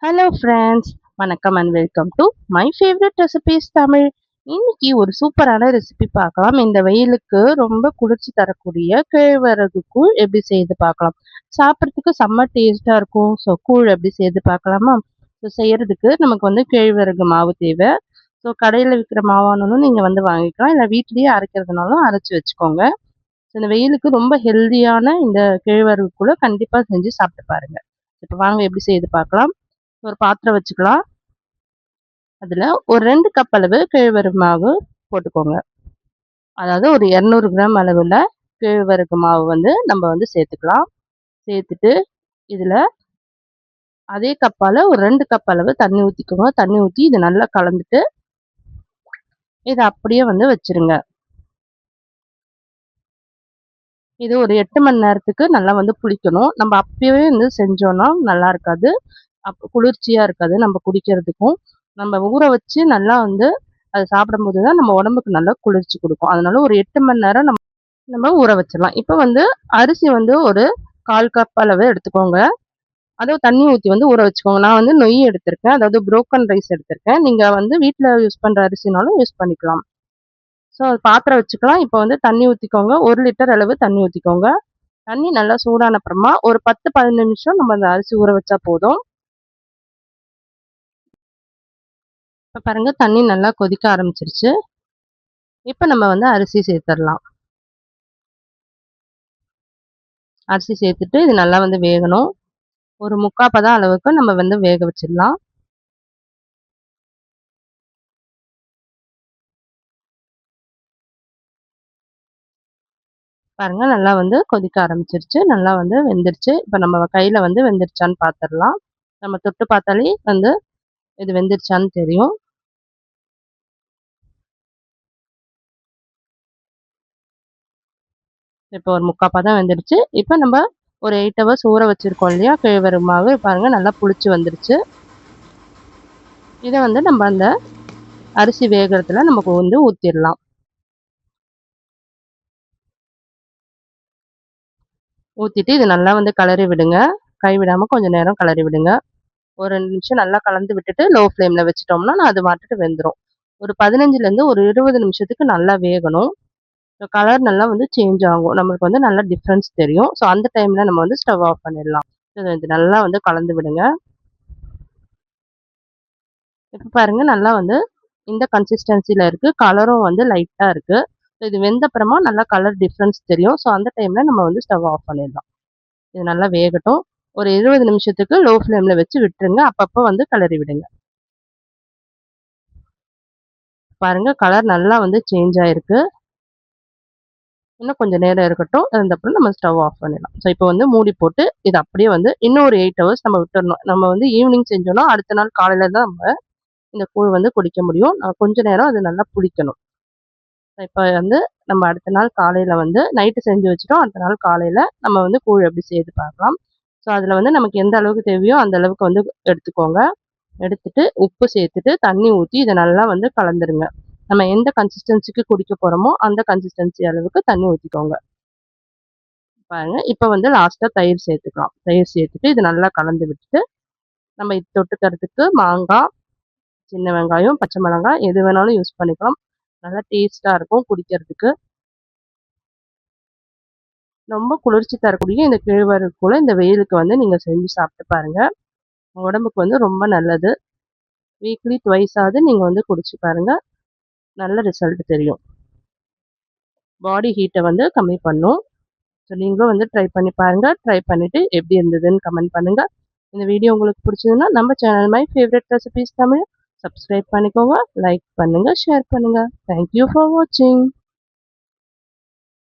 Hello friends, வணக்கம் and welcome to my favourite recipes Tamil. இன்னைக்கு ஒரு சூப்பரான ரெசிபி பார்க்கலாம். இந்த வெயிலுக்கு ரொம்ப குளிர்ச்சி தரக்கூடிய கேழ்வரகு கூழ் எப்படி செய்து பார்க்கலாம். சாப்பிட்றதுக்கு செம்ம டேஸ்ட்டாக இருக்கும். ஸோ கூழ் எப்படி செய்து பார்க்கலாமா? ஸோ செய்யறதுக்கு நமக்கு கேழ்வரகு மாவு தேவை. ஸோ கடையில் விற்கிற மாவானாலும் நீங்கள் வாங்கிக்கலாம், இல்லை வீட்லேயே அரைக்கிறதுனாலும் அரைச்சி வச்சுக்கோங்க. ஸோ இந்த வெயிலுக்கு ரொம்ப ஹெல்தியான இந்த கேழ்வரகு கூழை கண்டிப்பாக செஞ்சு சாப்பிட்டு பாருங்க. இப்போ வாங்க எப்படி செய்து பார்க்கலாம். ஒரு பாத்திரம் வச்சுக்கலாம். அதில் ஒரு 2 கப் அளவு கேழ்வரகு மாவு போட்டுக்கோங்க. அதாவது ஒரு 200 கிராம் அளவில் கேழ்வரகு மாவு நம்ம சேர்த்துக்கலாம். சேர்த்துட்டு இதில் அதே கப்பால் ஒரு 2 கப் அளவு தண்ணி ஊற்றிக்கோங்க. தண்ணி ஊற்றி இதை நல்லா கலந்துட்டு இதை அப்படியே வச்சிருங்க. இது ஒரு 8 மணி நேரத்துக்கு நல்லா புளிக்கணும். நம்ம அப்பயே செஞ்சோன்னா நல்லா இருக்காது, குளிர்ச்சியாக இருக்காது நம்ம குடிக்கிறதுக்கும். நம்ம ஊற வச்சு நல்லா அதை சாப்பிடும்போது தான் நம்ம உடம்புக்கு நல்லா குளிர்ச்சி கொடுக்கும். அதனால ஒரு 8 மணி நேரம் நம்ம ஊற வச்சிடலாம். இப்போ அரிசி ஒரு 1/4 கப் அளவு எடுத்துக்கோங்க. அதாவது தண்ணி ஊற்றி ஊற வச்சுக்கோங்க. நான் நொய் எடுத்திருக்கேன், அதாவது புரோக்கன் ரைஸ் எடுத்திருக்கேன். நீங்கள் வீட்டில் யூஸ் பண்ணுற அரிசினாலும் யூஸ் பண்ணிக்கலாம். ஸோ பாத்திரம் வச்சுக்கலாம். இப்போ தண்ணி ஊற்றிக்கோங்க. 1 லிட்டர் அளவு தண்ணி ஊற்றிக்கோங்க. தண்ணி நல்லா சூடான அப்புறமா ஒரு 10-15 நிமிஷம் நம்ம அந்த அரிசி ஊற வச்சா போதும். இப்போ பாருங்க, தண்ணி நல்லா கொதிக்க ஆரம்பிச்சிருச்சு. இப்போ நம்ம அரிசி சேர்த்துடலாம். அரிசி சேர்த்துட்டு இது நல்லா வேகணும். ஒரு 3/4 பதம் அளவுக்கு நம்ம வேக வச்சிடலாம். பாருங்க, நல்லா கொதிக்க ஆரம்பிச்சிருச்சு. நல்லா வெந்துருச்சு. இப்போ நம்ம கையில் வெந்துருச்சான்னு பார்த்துடலாம். நம்ம தொட்டு பார்த்தாலே இது வெந்துருச்சான்னு தெரியும். இப்போ ஒரு 3/4 பதம் வெந்துருச்சு. இப்போ நம்ம ஒரு 8 ஹவர்ஸ் ஊற வச்சிருக்கோம் இல்லையா கேழ்வரகு மாவு, பாருங்க நல்லா புளிச்சு வந்துருச்சு. இதை நம்ம அந்த அரிசி வேகிறதுல நமக்கு ஊற்றிடலாம். ஊற்றிட்டு இது நல்லா கிளறி விடுங்க. கை விடாமல் கொஞ்சம் நேரம் கிளறி விடுங்க. ஒரு 2 நிமிஷம் நல்லா கலந்து விட்டுட்டு லோ ஃப்ளேமில் வச்சிட்டோம்னா அது பாட்டுட்டு வெந்துடும். ஒரு 15லேருந்து ஒரு 20 நிமிஷத்துக்கு நல்லா வேகணும். ஸோ கலர் நல்லா சேஞ்ச் ஆகும். நம்மளுக்கு நல்லா டிஃப்ரென்ஸ் தெரியும். ஸோ அந்த டைமில் நம்ம ஸ்டவ் ஆஃப் பண்ணிடலாம். இது நல்லா கலந்து விடுங்க. இப்போ பாருங்க, நல்லா இந்த கன்சிஸ்டன்சியில் இருக்குது. கலரும் லைட்டாக இருக்குது. ஸோ இது வெந்த அப்புறமா நல்லா கலர் டிஃப்ரென்ஸ் தெரியும். ஸோ அந்த டைமில் நம்ம ஸ்டவ் ஆஃப் பண்ணிடலாம். இது நல்லா வேகட்டும். ஒரு 20 நிமிஷத்துக்கு லோ ஃப்ளேமில் வச்சு விட்டுருங்க. அப்பப்போ கிளறி விடுங்க. பாருங்க, கலர் நல்லா சேஞ்ச் ஆயிருக்கு. இன்னும் கொஞ்சம் நேரம் இருக்கட்டும். இருந்தப்புறம் நம்ம ஸ்டவ் ஆஃப் பண்ணிடலாம். ஸோ இப்போ மூடி போட்டு இது அப்படியே இன்னும் ஒரு 8 ஹவர்ஸ் நம்ம விட்டுறணும். நம்ம ஈவினிங் செஞ்சோம்னா அடுத்த நாள் காலையில் தான் நம்ம இந்த கூழ் குடிக்க முடியும். கொஞ்ச நேரம் அது நல்லா புளிக்கணும். இப்போ நம்ம அடுத்த நாள் காலையில் நைட்டு செஞ்சு வச்சுட்டோம். அடுத்த நாள் காலையில் நம்ம கூழ் எப்படி செய்து பார்க்கலாம். ஸோ அதில் நமக்கு எந்த அளவுக்கு தேவையோ அந்த அளவுக்கு எடுத்துக்கோங்க. எடுத்துட்டு உப்பு சேர்த்துட்டு தண்ணி ஊற்றி இதை நல்லா கலந்துருங்க. நம்ம எந்த கன்சிஸ்டன்சிக்கு குடிக்க போகிறோமோ அந்த கன்சிஸ்டன்சி அளவுக்கு தண்ணி ஊற்றிக்கோங்க. பாருங்க, இப்போ லாஸ்ட்டாக தயிர் சேர்த்துக்கலாம். தயிர் சேர்த்துட்டு இது நல்லா கலந்து விட்டுட்டு நம்ம இது தொட்டுக்கிறதுக்கு மாங்காய், சின்ன வெங்காயம், பச்சை மிளகாய் எது வேணாலும் யூஸ் பண்ணிக்கலாம். நல்லா டேஸ்ட்டாக இருக்கும் குடிக்கிறதுக்கு. ரொம்ப குளிர்ச்சி தரக்கூடிய இந்த கேழ்வரகு கூழை இந்த வெயிலுக்கு நீங்கள் செஞ்சு சாப்பிட்டு பாருங்கள். உடம்புக்கு ரொம்ப நல்லது. வீக்லி ட்வைஸாவது நீங்கள் குடிச்சு பாருங்கள். நல்ல ரிசல்ட் தெரியும். பாடி ஹீட்டை கம்மி பண்ணும். ஸோ நீங்களும் ட்ரை பண்ணி பாருங்கள். ட்ரை பண்ணிவிட்டு எப்படி இருந்ததுன்னு கமெண்ட் பண்ணுங்கள். இந்த வீடியோ உங்களுக்கு பிடிச்சதுன்னா நம்ம channel my favourite recipes Tamil subscribe பண்ணிக்கோங்க, லைக் பண்ணுங்கள், ஷேர் பண்ணுங்கள். தேங்க்யூ ஃபார் வாட்சிங்.